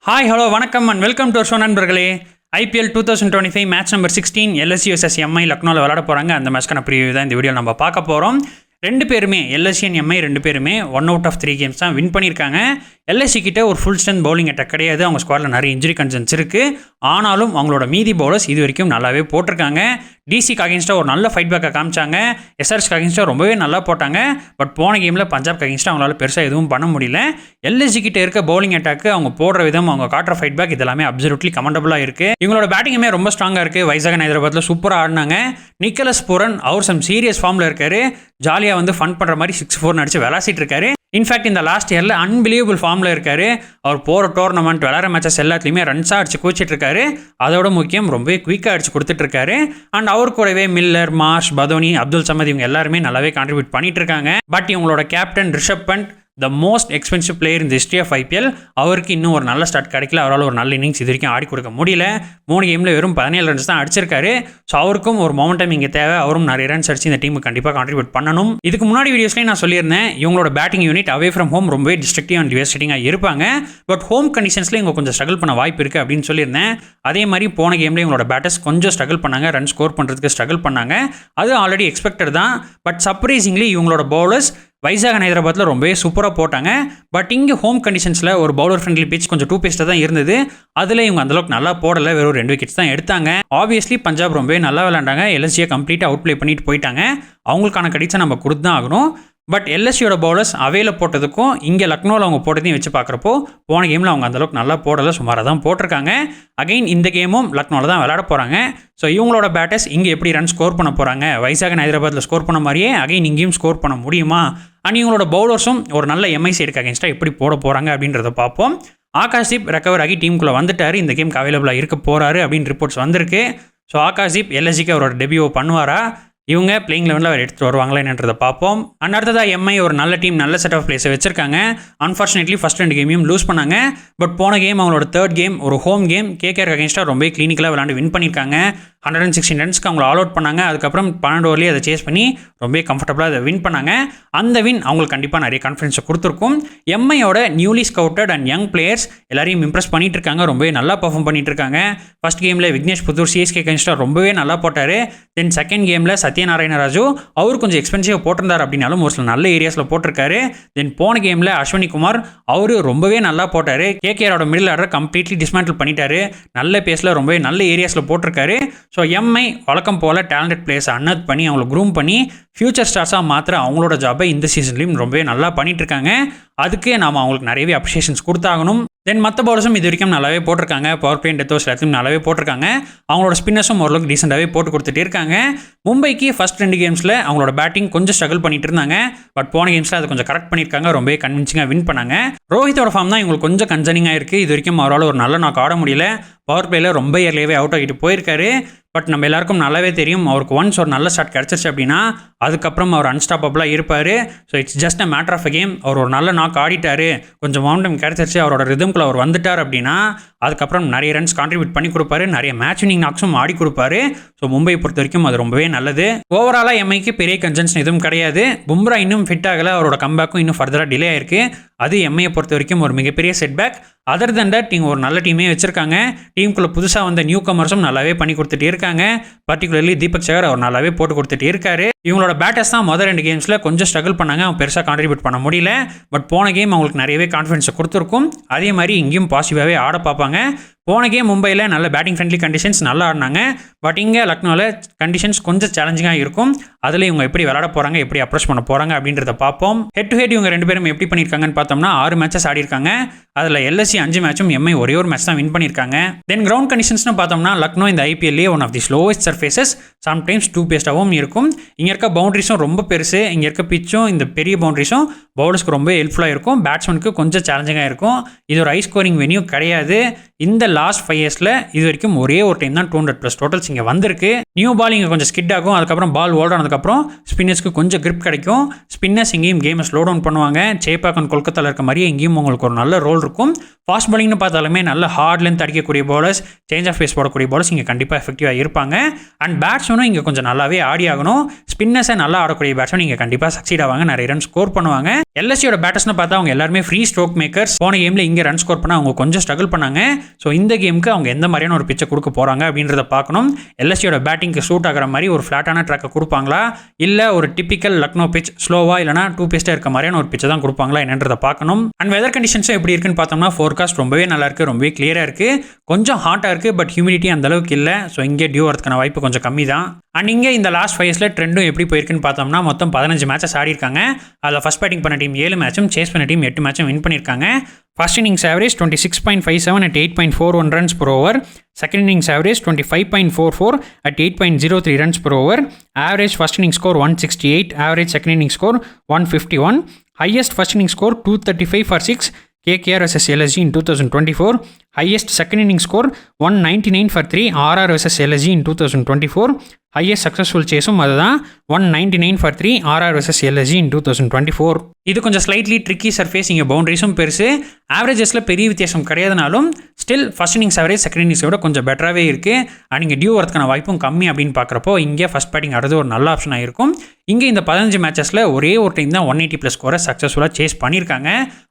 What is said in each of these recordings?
Hi hello வணக்கம் and welcome to show நண்பர்களே. IPL 2025 match number 16 LSU vs MI லக்னோவில் விளையாட போகிறாங்க. அந்த மேட்ச்க்கான ப்ரிவியூ தான் இந்த வீடியோ நம்ம பார்க்க போகிறோம். ரெண்டு பேருமே LSU அண்ட் MI ரெண்டு பேருமே 1 out of 3 கேம்ஸ் தான் வின் பண்ணியிருக்காங்க. LSU கிட்ட ஒரு ஃபுல் ஸ்ட்ரென்த் பவுலிங் அட்டாக் கிடையாது. அவங்க ஸ்குவாடில் நிறைய இன்ஜுரி கன்சர்ன்ஸ் இருக்குது. ஆனாலும் அவங்களோட மீதி பவுலர்ஸ் இது வரைக்கும் நல்லாவே போட்டிருக்காங்க. டிசிக்கு அகேன்ஸ்டாக ஒரு நல்ல ஃபைட் பேக்கை காமிச்சாங்க. SRHக்கு அகேன்ஸ்டாக ரொம்பவே நல்லா போட்டாங்க. பட் போன கேமில் பஞ்சாப்க்கு அகேன்ஸ்டாக அவங்களால பெருசாக எதுவும் பண்ண முடியல. LSU கிட்ட இருக்க பவுலிங் அட்டாக்கு அவங்க போடுற விதம், அவங்க காட்டுற ஃபைட் பேக் இதெல்லாமே அப்சல்யூட்லி கமெண்டபுளாக இருக்குது. இவங்களோட பேட்டிங்குமே ரொம்ப ஸ்ட்ராங்காக இருக்குது. வைசாகன் ஹைதராபாத்தில் சூப்பராக ஆடினாங்க. நிக்கலஸ் பூரன் அவர் சம் சீரியஸ் ஃபார்மில் இருக்காரு. ஜாலியாக வந்து ஃபன் பண்ணுற மாதிரி 6-4 அடிச்சு விளாசிட்டு இருக்காரு. இன்ஃபேக்ட் இந்த லாஸ்ட் இயரில் அன்பிலீவபிள் ஃபார்மில் இருக்காரு. அவர் போகிற டோர்னமெண்ட் விளையாடுற மேட்சஸ் எல்லாத்துலேயுமே ரன்ஸாக அடிச்சு கூச்சிட்டு இருக்காரு. அதோட முக்கியம் ரொம்பவே குயிக்காக அடிச்சு கொடுத்துட்டு இருக்காரு. அண்ட் அவர் கூடவே மில்லர், மார்ஷ், பதோனி, அப்துல் சமத் இவங்க எல்லாருமே நல்லாவே கான்ட்ரிபியூட் பண்ணிட்டு இருக்காங்க. பட் இவங்களோட captain Rishabh Pant the most expensive player இந்த ஹிஸ்ட்ரி ஆஃப் IPL, அவருக்கு இன்னும் ஒரு நல்ல ஸ்டார்ட் கிடைக்கல. அவரால் ஒரு நல்ல இன்னிங்ஸ் இது வரைக்கும் ஆடி கொடுக்க முடியல. 3 கேமில் வெறும் 17 ரன்ஸ் தான் அடிச்சிருக்காரு. ஸோ அவருக்கும் ஒரு மொமெண்டம் இங்கே தேவை. அவரும் நிறைய ரன்ஸ் அடிச்சு இந்த டீமுக்கு கண்டிப்பாக கான்ட்ரிபியூட் பண்ணணும். இதுக்கு முன்னாடி வீடியோஸ்லேயே நான் சொல்லியிருந்தேன், இவங்களோட batting unit away from home ரொம்பவே டிஸ்ட்ரக்டிவ் அண்ட் டிவாஸ்டேட்டிங்காக இருப்பாங்க. பட் ஹோம் கண்டிஷன்ஸில் இவங்க கொஞ்சம் ஸ்ட்ரகிள் பண்ண வாய்ப்பு இருக்குது அப்படின்னு சொல்லியிருந்தேன். அதே மாதிரி போன கேமில் இவங்களோட பேட்டர்ஸ் கொஞ்சம் ஸ்ட்ரகிள் பண்ணாங்க, ரன் ஸ்கோர் பண்ணுறதுக்கு ஸ்ட்ரகிள் பண்ணாங்க. அது ஆல்ரெடி எக்ஸ்பெக்டட் தான். பட் சர்ப்ரைசிங்லி இவங்களோட பவுலர்ஸ் வைசாகன் ஹைதராபாத்தில் ரொம்பவே சூப்பராக போட்டாங்க. பட் இங்கே ஹோம் கண்டிஷன்ஸில் ஒரு பவுலர் ஃப்ரெண்ட்லி பிச் கொஞ்சம் 2 பேஸ்ட்டாக தான் இருந்தது. அதில் இவங்க அந்தளவுக்கு நல்லா போடலை. வெறும் 2 விக்கெட்ஸ் தான் எடுத்தாங்க. ஆப்வியஸ்லி பஞ்சாப் ரொம்பவே நல்லா விளையாண்டாங்க. LSU கம்ப்ளீட்டாக அவுட் ப்ளே பண்ணிட்டு போயிட்டாங்க. அவங்களுக்கான கடிச்சை நம்ம கொடுத்து தான் ஆகணும். பட் LSUயோட பவுலர்ஸ் அவையில் போட்டதுக்கும் இங்கே லக்னோவில் அவங்க போட்டதையும் வச்சு பார்க்குறப்போ போன கேமில் அவங்க அந்தளவுக்கு நல்லா போடலை, சுமாராக தான் போட்டிருக்காங்க. அகைன் இந்த கேமும் லக்னோவில் தான் விளையாட போகிறாங்க. ஸோ இவங்களோட பேட்டர்ஸ் இங்கே எப்படி ரன் ஸ்கோர் பண்ண போகிறாங்க, வைசாகன் ஹைதராபாத்தில் ஸ்கோர் பண்ண மாதிரியே அகைன் இங்கேயும் ஸ்கோர் பண்ண முடியுமா, அண்ட் இவங்களோட பவுலர்ஸும் ஒரு நல்ல MI சைடுக்கு அகேன்ஸ்டாக எப்படி போட போகிறாங்க அப்படின்றத பார்ப்போம். ஆகாஷ்தீப் ரெக்கவர் ஆகி டீமுக்குள்ளே வந்துட்டார். இந்த கேமுக்கு அவைலபிளாக இருக்க போகிறாரு அப்படின்னு ரிப்போர்ட்ஸ் வந்திருக்கு. ஸோ ஆகாஷ்தீப் LSUக்கு அவரோட டெபியூ பண்ணுவாரா, இவங்க பிளேயிங் லெவலில் அவர் எடுத்துகிட்டு வருவாங்களா என்னன்றதை பார்ப்போம். அண்ட் அடுத்ததாக MI ஒரு நல்ல டீம், நல்ல செட் ஆஃப் பிளேஸை வச்சிருக்காங்க. அன்ஃபார்ச்சுனேட்லி ஃபஸ்ட் 2 கேமையும் லூஸ் பண்ணாங்க. பட் போன கேம் அவங்களோட 3rd கேம் ஒரு ஹோம் கேம் KKR அகேன்ஸ்டாக ரொம்ப கிளினிக்கலாக விளையாண்டு வின் பண்ணியிருக்காங்க. 116 ரன்ஸ்க்கு அவங்களை ஆல் அவுட் பண்ணாங்க. அதுக்கப்புறம் 12 ஓவர்லேயே அதை சேஸ் பண்ணி ரொம்ப கம்ஃபர்டபுளாக அதை வின் பண்ணாங்க. அந்த வின் அவங்களுக்கு கண்டிப்பாக நிறைய கான்ஃபிடன்ஸை கொடுத்துருக்கும். MIயோட newly scouted and young players எல்லாரையும் இம்ப்ரெஸ் பண்ணிட்டு இருக்காங்க. ரொம்பவே நல்லா பர்ஃபார்ம் பண்ணிட்டு இருக்காங்க. ஃபர்ஸ்ட் கேமில் விக்னேஷ் புத்தூர் CSK அகேன்ஸ்டாக ரொம்பவே நல்லா போட்டார். தென் செகண்ட் கேமில் சத்யநாராயண ராஜு அவர் கொஞ்சம் எக்ஸ்பென்சிவாக போட்டிருந்தார் அப்படின்னாலும் ஒரு சில நல்ல ஏரியாஸில் போட்டிருக்காரு. தென் போன கேமில் அஸ்வினி குமார் அவர் ரொம்பவே நல்லா போட்டார். KKRோட மிடில் ஆர்டர் கம்ப்ளீட்லி டிஸ்மேண்டில் பண்ணிட்டாரு. நல்ல பேஸில் ரொம்பவே நல்ல ஏரியாஸில் போட்டிருக்காரு. ஸோ MI வழக்கம் போல் டேலண்டட் பிளேயர்ஸை அன்னத் பண்ணி அவங்களை க்ரூம் பண்ணி ஃபியூச்சர் ஸ்டார்ஸாக மாத்திர அவங்களோட ஜாப்பை இந்த சீசன்லையும் ரொம்பவே நல்லா பண்ணிட்டு இருக்காங்க. அதுக்கு நாம் அவங்களுக்கு நிறையவே அப்ரிஷியேஷன்ஸ் கொடுத்தாகணும். தென் மற்ற பவுலர்ஸும் இது வரைக்கும் நல்லாவே போட்டிருக்காங்க. பவர் பிளே டெத் ஓவர்ஸ் எல்லாத்தையும் நல்லாவே போட்டிருக்காங்க. அவங்களோட ஸ்பின்னர்ஸும் ஓரளவுக்கு டீசெண்டாகவே போட்டு கொடுத்துட்டே இருக்காங்க. மும்பைக்கு ஃபர்ஸ்ட் 2 கேம்ஸில் அவங்களோட பேட்டிங் கொஞ்சம் ஸ்ட்ரகிள் பண்ணிட்டு இருந்தாங்க. பட் போன கேம்ஸில் அதை கொஞ்சம் கரெக்ட் பண்ணியிருக்காங்க. ரொம்பவே கன்வின்சிங்காக வின் பண்ணாங்க. ரோஹித்தோட ஃபார்ம் தான் இவங்களுக்கு கொஞ்சம் கன்சர்னிங்காக இருக்குது. இது வரைக்கும் அவரால் ஒரு நல்ல நாக் ஆட முடியல. பவர் பிளேயில் ரொம்ப இயர்லியாகவே அவுட் ஆகிட்டு போயிருக்காரு. பட் நம்ம எல்லாருக்கும் நல்லாவே தெரியும், அவருக்கு ஒன்ஸ் ஒரு நல்ல ஸ்டார்ட் கிடச்சிருச்சு அப்படின்னா அதுக்கப்புறம் அவர் அன்ஸ்டாப்பபிளாக இருப்பார். So it's just a matter of a game. அவர் ஒரு நல்ல நாக் ஆடிட்டார், கொஞ்சம் மவுண்டம் கிடச்சிருச்சு, அவரோட ரிதம்குள்ள அவர் வந்துட்டார் அப்படின்னா அதுக்கப்புறம் நிறைய ரன்ஸ் கான்ட்ரிபியூட் பண்ணி கொடுப்பாரு, நிறைய மேட்ச் வினிங் நாக்ஸும் ஆடி கொடுப்பாரு. ஸோ மும்பை பொறுத்த வரைக்கும் அது ரொம்பவே நல்லது. ஓவராலாக MIக்கு பெரிய கன்சன்ஸ் எதுவும் கிடையாது. பும்ரா இன்னும் ஃபிட் ஆகலை. அவரோட கம்பேக்கும் இன்னும் ஃபர்தராக டிலே ஆயிருக்கு. அது MIயை பொறுத்த வரைக்கும் ஒரு மிகப்பெரிய செட்பேக். அதர் தன் தட் நீங்கள் ஒரு நல்ல டீமே வச்சிருக்காங்க. டீமுக்குள்ளே புதுசாக வந்த நியூ கமர்ஸும் நல்லாவே பண்ணி கொடுத்துட்டே இருக்காங்க. பர்டிகுலர்லி தீபக் சகர் அவர் நல்லாவே போட்டு கொடுத்துட்டே இருக்காரு. இவங்களோட பேட்டர்ஸ் தான் முதல் 2 கேம்ஸில் கொஞ்சம் ஸ்ட்ரகிள் பண்ணாங்க. அவங்க பெருசாக கான்ட்ரிபியூட் பண்ண முடியல. பட் போன கேம் அவங்களுக்கு நிறையவே கான்ஃபிடன்ஸை கொடுத்துருக்கும். அதே மாதிரி இங்கேயும் பாசிட்டிவாகவே ஆட பார்ப்பாங்க. போன கேம் மும்பையில் நல்ல பேட்டிங் ஃப்ரெண்ட்லி கண்டிஷன்ஸ் நல்லா ஆடினாங்க. பட் இங்கே லக்னோவில் கண்டிஷன்ஸ் கொஞ்சம் சேலஞ்சிங்காக இருக்கும். அதில் இவங்க எப்படி விளையாட போகிறாங்க, எப்படி அப்ரோச் பண்ண போகிறாங்க அப்படின்றத பார்ப்போம். ஹெட் டு ஹெட் இவங்க 2 பேரும் எப்படி பண்ணியிருக்காங்கன்னு பார்த்தோம்னா 6 மேட்சஸ் ஆடிருக்காங்க. அதில் LSU 5 மேட்சும் MI ஒரே ஒரு மேட்ச் தான் வின் பண்ணியிருக்காங்க. தென் கிரவுண்ட் கண்டிஷன்ஸ்னு பார்த்தோம்னா லக்னோ இந்த IPLலே one of the slowest surfaces, sometimes 2 பேஸ்டாகவும் இருக்கும். இங்கே இருக்க பவுண்டரிஸும் ரொம்ப பெருசு. இங்கே இருக்க பிச்சும் இந்த பெரிய பவுண்டரிஸும் பவுலர்ஸ்க்கு ரொம்ப ஹெல்ப்ஃபுல்லாக இருக்கும். பேட்ஸ்மேனுக்கு கொஞ்சம் சேலஞ்சிங்காக இருக்கும். இது ஒரு ஹை ஸ்கோரிங் வென்யூ கிடையாது. இந்த லாஸ்ட் 5 இயர்ஸில் இது வரைக்கும் ஒரே ஒரு டைம் தான் 200+ டோட்டல்ஸ் இங்கே வந்திருக்கு. நியூ பால் இங்கே கொஞ்சம் ஸ்கிட் ஆகும். அதுக்கப்புறம் பால் ஓல்ட் ஆனதுக்கப்புறம் ஸ்பின்னர்ஸ்க்கு கொஞ்சம் கிரிப் கிடைக்கும். ஸ்பின்னர்ஸ் இங்கேயும் கேமை ஸ்லோ டவுன் பண்ணுவாங்க. சேப்பாக் அண்ட் கொல்கத்தாவில் இருக்க மாதிரியே இங்கேயும் உங்களுக்கு ஒரு நல்ல ரோல் இருக்கும். ஃபாஸ்ட் பாலிங்னு பார்த்தாலுமே நல்ல ஹார்ட் லென்த் அடிக்கக்கூடிய பவுலர்ஸ், சேஞ்ச் ஆஃப் பேஸ் போடக்கூடிய பவுலர்ஸ் இங்கே கண்டிப்பாக எஃபெக்டிவாக இருப்பாங்க. அண்ட் பேட்ஸ்மேனும் இங்கே கொஞ்சம் நல்லாவே ஆடி ஆகணும். ஸ்பின்னர்ஸை நல்லா ஆடக்கூடிய பேட்ஸ்மேன் இங்கே கண்டிப்பாக சக்சீட் ஆவாங்க, நிறைய ரன் ஸ்கோர் பண்ணுவாங்க. எல்எஸ்சியோட பேட்டர்ஸ்னு பார்த்தா அவங்க எல்லாருமே ஃப்ரீ ஸ்ட்ரோக் மேக்கர்ஸ். போன கேமில் இங்கே ரன் ஸ்கோர் பண்ண அவங்க கொஞ்சம் ஸ்ட்ரகிள் பண்ணாங்க. ஸோ இந்த கேமுக்கு அவங்க எந்த மாதிரியான ஒரு பிச்சை கொடுக்க போகிறாங்க அப்படின்றத பார்க்கணும். எல்எஸ்சியோட பேட்டிங்க்கு சூட் ஆகிற மாதிரி ஒரு ஃப்ளாட்டான ட்ராக்கை கொடுப்பாங்களா, இல்லை ஒரு டிப்பிக்கல் லக்னோ பிச் ஸ்லோவா இல்லைனா 2 பேஸ்டாக இருக்க மாதிரியான ஒரு பிச்சை தான் கொடுப்பாங்களா என்னன்றதை பார்க்கணும். அண்ட் வெதர் கண்டிஷன்ஸும் எப்படி இருக்குன்னு பார்த்தோம்னா ஃபோர்காஸ்ட் ரொம்பவே நல்லா இருக்குது, ரொம்பவே கிளியராக இருக்குது. கொஞ்சம் ஹாட்டாக இருக்குது, பட் ஹியூமிடிட்டி அந்த அளவுக்கு இல்லை. ஸோ இங்கே டியூ வரதுக்கான வாய்ப்பு கொஞ்சம் கம்மி தான். அண்ட் இங்கே இந்த லாஸ்ட் 5 இயர்ஸில் ட்ரெண்டும் எப்படி போயிருக்குன்னு பார்த்தோம்னா மொத்தம் 15 மேட்சஸ் ஆடி இருக்காங்க. அதில் ஃபர்ஸ்ட் பேட்டிங் பண்ண டீம் 7 மேட்சும், சேஸ் பண்ண டீம் 8 மேட்சும் வின் பண்ணியிருக்காங்க. First innings average 26.57 at 8.41 runs per over. Second innings average 25.44 at 8.03 runs per over. Average first inning score 168. Average second inning score 151. Highest first inning score 235 for 6. KKR vs LSG in 2024. Highest second inning score 199 for 3. RR vs LSG in 2024. Highest successful சேஸும் அதுதான் 199 for 3. RR vs LSG in 2024. இது கொஞ்சம் slightly tricky surface. இங்கே பவுண்டரிஸும் பெருசு, ஆவரேஜஸில் பெரிய வித்தியாசம் கிடையாதுனாலும் still first innings average second இன்னிங்ஸை விட கொஞ்சம் பெட்டராகவே இருக்குது. அண்ட் இங்கே டியூ வரதுக்கான வாய்ப்பும் கம்மி அப்படின்னு பார்க்குறப்போ இங்கே ஃபர்ஸ்ட் பேட்டிங் ஆடுறது ஒரு நல்ல ஆப்ஷனாக இருக்கும். இங்கே இந்த 15 மேட்சஸில் ஒரே ஒரு டைம் தான் 180+ ஸ்கோரை சக்ஸஸ்ஃபுல்லாக சேஸ் பண்ணியிருக்காங்க.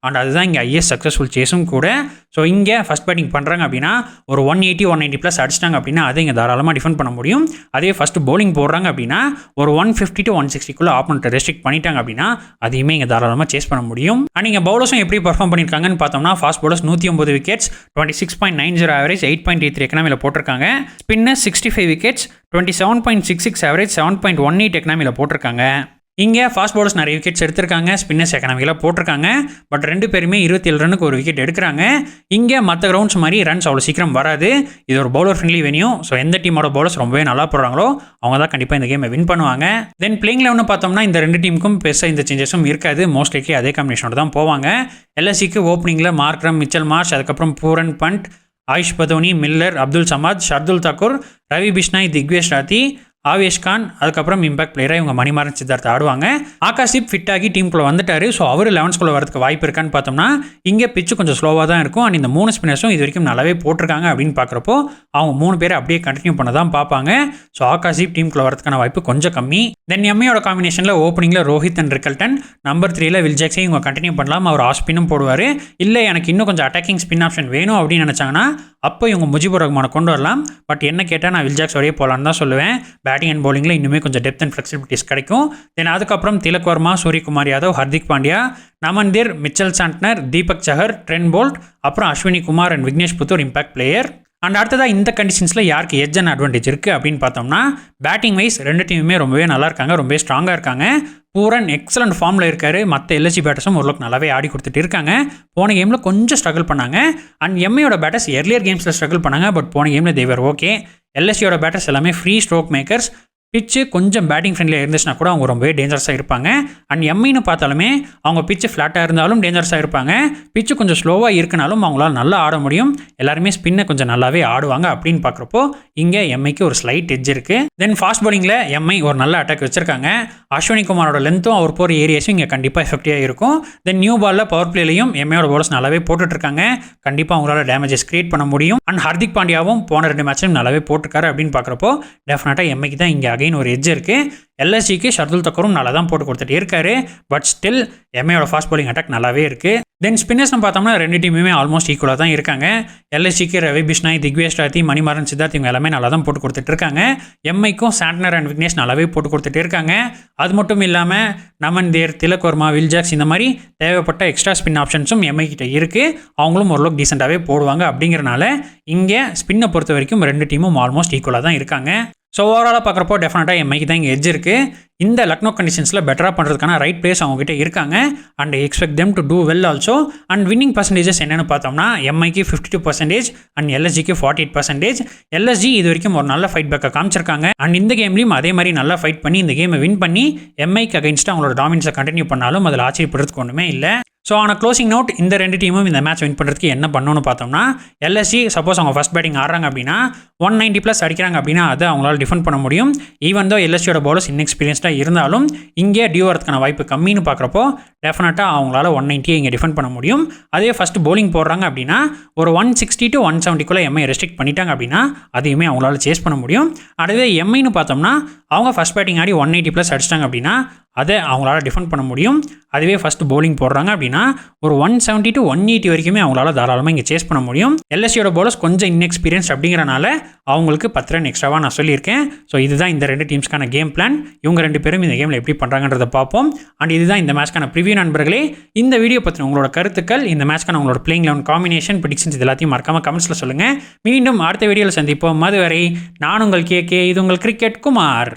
அண்ட் அதுதான் இங்கே ஐஎஸ் சக்ஸஸ்ஃபுல் சேஸும் கூட. ஸோ இங்கே ஃபர்ஸ்ட் பேட்டிங் பண்ணுறாங்க அப்படின்னா ஒரு 180+ அடிச்சிட்டாங்க அப்படின்னா அதை இங்கே தாராளமாக டிஃபெண்ட் பண்ண முடியும். அதே ஃபஸ்ட்டு பவுலிங் போடுறாங்க அப்படின்னா ஒரு 150 to 160 ஆப்போனண்ட்டை ரெஸ்ட்ரிக்ட் பண்ணிட்டாங்க அப்படின்னா அதையுமே இங்கே தாராளமாக சேஸ் பண்ண முடியும். அண்ட் இங்கே பவுலர்ஸும் எப்படி பர்ஃபார்ம் பண்ணியிருக்காங்கன்னு பார்த்தோம்னா ஃபாஸ்ட் பவுலர்ஸ் 109 விக்கெட்ஸ், 26.90 ஆவரேஜ், 8.83 எக்கனாமியில் போட்டிருக்காங்க. ஸ்பின்னர்ஸ் 65 விக்கெட்ஸ், 27.66 ஆவரேஜ், 7.18 எக்கனாமியில் போட்டிருக்காங்க. இங்கே ஃபாஸ்ட் பவுலர்ஸ் நிறைய விக்கெட்ஸ் எடுத்திருக்காங்க, ஸ்பின்னர்ஸ் எக்கனாமிக்கலாக போட்டிருக்காங்க. பட் 2 பேருமே 27 ரனுக்கு ஒரு விக்கெட் எடுக்கிறாங்க. இங்கே மற்ற கிரவுண்ட்ஸ் மாதிரி ரன்ஸ் அவ்வளோ சீக்கிரம் வராது. இது ஒரு பவுலர் ஃப்ரெண்ட்லி வென்யூ. ஸோ எந்த டீமோட பவுலர்ஸ் ரொம்பவே நல்லா போடுறாங்களோ அவங்க தான் கண்டிப்பாக இந்த கேமை வின் பண்ணுவாங்க. தென் பிளேயிங் லெவல்னு பார்த்தோம்னா இந்த 2 டீமுக்கும் பெருசாக இந்த சேஞ்சஸும் இருக்காது. மோஸ்ட்லி அதே காம்பினேஷனோட தான் போவாங்க. எல்எஸ்சிக்கு ஓப்பனிங்கில் மார்க்ரம், மிச்சல் மார்ஷ், அதுக்கப்புறம் பூரன் பண்ட், ஆயுஷ் பதோனி, மில்லர், அப்துல் சமாத், ஷர்துல் தாக்கூர், ரவி பிஷ்னாய், திக்வேஷ் ராத்தி, ஆவேஷ் கான், அதுக்கப்புறம் இம்பாக்ட் பிளேயராக இவங்க மணிமாறன் சித்தார்த் ஆடுவாங்க. ஆகாஷ்தீப் ஃபிட் ஆகி டீமுக்குள்ளே வந்துட்டாரு. ஸோ அவர் 11ஸ்குள்ளே வரதுக்கு வாய்ப்பு இருக்கான்னு பார்த்தோம்னா இங்கே பிச்சு கொஞ்சம் ஸ்லோவாக தான் இருக்கும். அண்ட் இந்த 3 ஸ்பின்னர்ஸும் இது வரைக்கும் நல்லாவே போட்டிருக்காங்க அப்படின்னு பார்க்குறப்போ அவங்க 3 பேரை அப்படியே கண்டினியூ பண்ண தான் பார்ப்பாங்க. ஸோ ஆகாஷ்தீப் டீமுக்குள்ளே வரதுக்கான வாய்ப்பு கொஞ்சம் கம்மி. தென் எம்ஐயோட காம்பினேஷனில் ஓப்பனிங்கில் ரோஹித் அண்ட் ரிக்கல்டன், நம்பர் 3ல் வில்ஜாக்ஸையும் இவங்க கண்டினியூ பண்ணலாம். அவர் ஆஃப் ஸ்பின்னும் போடுவார். இல்லை எனக்கு இன்னும் கொஞ்சம் அட்டாக்கிங் ஸ்பின் ஆப்ஷன் வேணும் அப்படின்னு நினச்சாங்கன்னா அப்போ இவங்க முஜிபுர் ரஹ்மானை கொண்டு வரலாம். பட் என்ன கேட்டால் நான் வில்ஜாக்ஸ் வரையே போகலான்னு தான் சொல்லுவேன். பேட்டிங் அண்ட் பவுலிங்கில் இன்னுமே கொஞ்சம் டெப்த் அண்ட் ஃப்ளெக்சிபிலிட்டிஸ் கிடைக்கும். தென் அதுக்கப்புறம் Tilak Varma, Suryakumar Yadav, Hardik Pandya, Naman Dhir, Mitchell Santner, Deepak Chahar, Trent Boult, அப்புறம் Ashwani Kumar and Vignesh Puthur impact player. And அடுத்ததாக இந்த கண்டிஷன்ஸில் யாருக்கு எட்ஜ் அண்ட் அட்வான்டேஜ் இருக்குது அப்படின்னு பார்த்தோம்னா பேட்டிங் வைஸ் 2 டீமுமே ரொம்பவே நல்லா இருக்காங்க, ரொம்பவே ஸ்ட்ராங்காக இருக்காங்க. பூரன் எக்ஸலண்ட் ஃபார்மில் இருக்கார். மற்ற எல்எஸ்சி பேட்டர்ஸும் ஓரளவுக்கு நல்லாவே ஆடி கொடுத்துட்டு இருக்காங்க. போன கேமில் கொஞ்சம் ஸ்ட்ரகிள் பண்ணாங்க. அண்ட் எம்ஐயோட பேட்டர்ஸ் எர்லியர் கேம்ஸில் ஸ்ட்ரகிள் பண்ணாங்க. பட் போன கேமில் தேவர் ஓகே. எல்எஸ்சியோட பேட்டர்ஸ் எல்லாமே ஃப்ரீ ஸ்ட்ரோக் மேக்கர்ஸ். பிச்சு கொஞ்சம் பேட்டிங் ஃப்ரெண்ட்லியாக இருந்துச்சுன்னா கூட அவங்க ரொம்பவே டேஞ்சரஸாக இருப்பாங்க. அண்ட் எம்ஐன்னு பார்த்தாலுமே அவங்க பிச்சு ஃப்ளாட்டாக இருந்தாலும் டேஞ்சரஸாக இருப்பாங்க. பிச்சு கொஞ்சம் ஸ்லோவாக இருக்குனாலும் அவங்களால நல்லா ஆட முடியும். எல்லாருமே ஸ்பின்னை கொஞ்சம் நல்லாவே ஆடுவாங்க. அப்படின்னு பார்க்குறப்போ இங்கே எம்ஐக்கு ஒரு ஸ்லைட் எட்ஜ் இருக்குது. தென் ஃபாஸ்ட் பவுலிங்கில் எம்ஐ ஒரு நல்ல அட்டாக் வச்சிருக்காங்க. அஸ்வினி குமாரோட லென்த்தும் அவர் போகிற ஏரியாஸும் இங்கே கண்டிப்பாக எஃபெக்டிவாக இருக்கும். தென் நியூ பாலில் பவர் பிளேலையும் எம்ஐயோட பவுலர்ஸ் நல்லாவே போட்டுட்ருக்காங்க. கண்டிப்பாக அவங்களால டேமேஜஸ் கிரியேட் பண்ண முடியும். அண்ட் ஹர்திக் பாண்டியாவும் போன 2 மேட்ச்லையும் நல்லாவே போட்டிருக்காரு. அப்படின்னு பார்க்குறப்போ டெஃபினட்டாக எம்ஐக்கு தான் இங்கே அகைன் ஒரு எட்ஜ் இருக்குது. எல்எஸ்சிக்கு ஷர்துல் தக்கூரும் நல்லா தான் போட்டு கொடுத்துட்டே இருக்காரு. பட் ஸ்டில் எம்ஐயோட ஃபாஸ்ட் பவுலிங் அட்டாக் நல்லாவே இருக்குது. தென் ஸ்பின்னர்ஸ்னு பார்த்தோம்னா 2 டீமுமே ஆல்மோஸ்ட் ஈக்குவலாக தான் இருக்காங்க. எல்எஸ்சிக்கு ரவி பிஷ்னாய், திக்வேஷ் ராத்தி, மணிமாறன் சித்தார்த் இவங்க எல்லாமே நல்லா தான் போட்டு கொடுத்துட்டு இருக்காங்க. எம்ஐக்கும் சாண்ட்னர் அண்ட் விக்னேஷ் நல்லாவே போட்டு கொடுத்துட்டு இருக்காங்க. அது மட்டும் இல்லாமல் நமன்தீர், திலக் வர்மா, வில்ஜாக்ஸ் இந்த மாதிரி தேவைப்பட்ட எக்ஸ்ட்ரா ஸ்பின் ஆப்ஷன்ஸும் எம்ஐ கிட்ட இருக்குது. அவங்களும் ஓரளவுக்கு டீசெண்டாகவே போடுவாங்க. அப்படிங்கிறனால இங்கே ஸ்பின்னை பொறுத்த வரைக்கும் 2 டீமும் ஆல்மோஸ்ட் ஈக்குவலாக தான் இருக்காங்க. ஸோ ஓவராலாக பார்க்குறப்போ டெஃபினட்டாக எம்ஐக்கு தான் இங்கே எட்ஜ் இருக்குது. இந்த லக்னோ கண்டிஷன்ஸில் பெட்டராக பண்ணுறதுக்கான ரைட் பிளேஸ் அவங்ககிட்ட இருக்காங்க. And expect them to do well also. And winning percentages என்னென்னு பார்த்தோம்னா எம்ஐக்கு 52% அண்ட் எல்எஸ்ஜிக்கு 48%. எல்எஸ்ஜி இது வரைக்கும் ஒரு நல்ல ஃபைட் பேக்கை காமிச்சிருக்காங்க. அண்ட் இந்த கேம்லையும் அதே மாதிரி நல்லா ஃபைட் பண்ணி இந்த கேமை வின் பண்ணி எம்ஐக்கு அகைன்ஸ்டாக அவங்களோட டாமினன்ஸை கண்டினியூ பண்ணாலும் அதில் ஆச்சரியப்படுறதுக்கு ஒன்றுமே இல்லை. ஸோ ஆன க்ளோசிங் நோட் இந்த ரெண்டு டீமும் இந்த மேட்ச் வின் பண்ணுறதுக்கு என்ன பண்ணணும்னு பார்த்தோம்னா எல்எஸ்சி சப்போஸ் அவங்க ஃபஸ்ட் பேட்டிங் ஆடுறாங்க அப்படின்னா 190+ அடிக்கிறாங்க அப்படின்னா அதை அவங்களால டிஃபெண்ட் பண்ண முடியும். ஈவன் தோ எல்எஸ்சியோட பவுலர்ஸ் இன்எக்ஸ்பீரியன்ஸ்டாக இருந்தாலும் இங்கே டியூ வரதுக்கான வாய்ப்பு கம்மின்னு பார்க்குறப்போ டெஃபினட்டாக அவங்களால 190 இங்கே டிஃபெண்ட் பண்ண முடியும். அதே ஃபஸ்ட் bowling போடுறாங்க அப்படின்னா ஒரு 160 to 170 எம்ஐ ரெஸ்ட்ரிக்ட் பண்ணிட்டாங்க அப்படின்னா அதையுமே அவங்களால சேஸ் பண்ண முடியும். அதுவே எம்ஐன்னு பார்த்தோம்னா அவங்க ஃபஸ்ட் பேட்டிங் ஆடி 180+ அடிச்சிட்டாங்க அப்படின்னா அதை அவங்களால டிஃபெண்ட் பண்ண முடியும். அதுவே ஃபஸ்ட் bowling போடுறாங்க அப்படின்னா ஒரு 170 to 180 வரைக்குமே அவங்களால தாராளமாக இங்கே சேஸ் பண்ண முடியும். எல்எஸ்சியோட பவுலர்ஸ் கொஞ்சம் இன்எக்ஸ்பீரியன்ஸ் அப்படிங்கிறனால அவங்களுக்கு 10 ரன் எக்ஸ்ட்ராவாக நான் சொல்லியிருக்கேன். ஸோ இதுதான் இந்த ரெண்டு டீம்ஸ்க்கான கேம் பிளான். இவங்க ரெண்டு பேரும் இந்த கேமில் எப்படி பண்ணுறாங்கன்றதை பார்ப்போம். அண்ட் இதுதான் இந்த மேட்ச்க்கான ப்ரிவியூ நண்பர்களே. இந்த வீடியோ பற்றின உங்களோட கருத்துக்கள், இந்த மேட்ச்க்கான உங்களோட பிளேயிங் 11 காம்பினேஷன் ப்ரெடிக்ஷன்ஸ் இது எல்லாத்தையும் மறக்காம கமெண்ட்ஸில் சொல்லுங்கள். மீண்டும் அடுத்த வீடியோவில் சந்திப்போம். அதுவரை நான் உங்கள் KK, இது உங்கள் கிரிக்கெட் குமார்.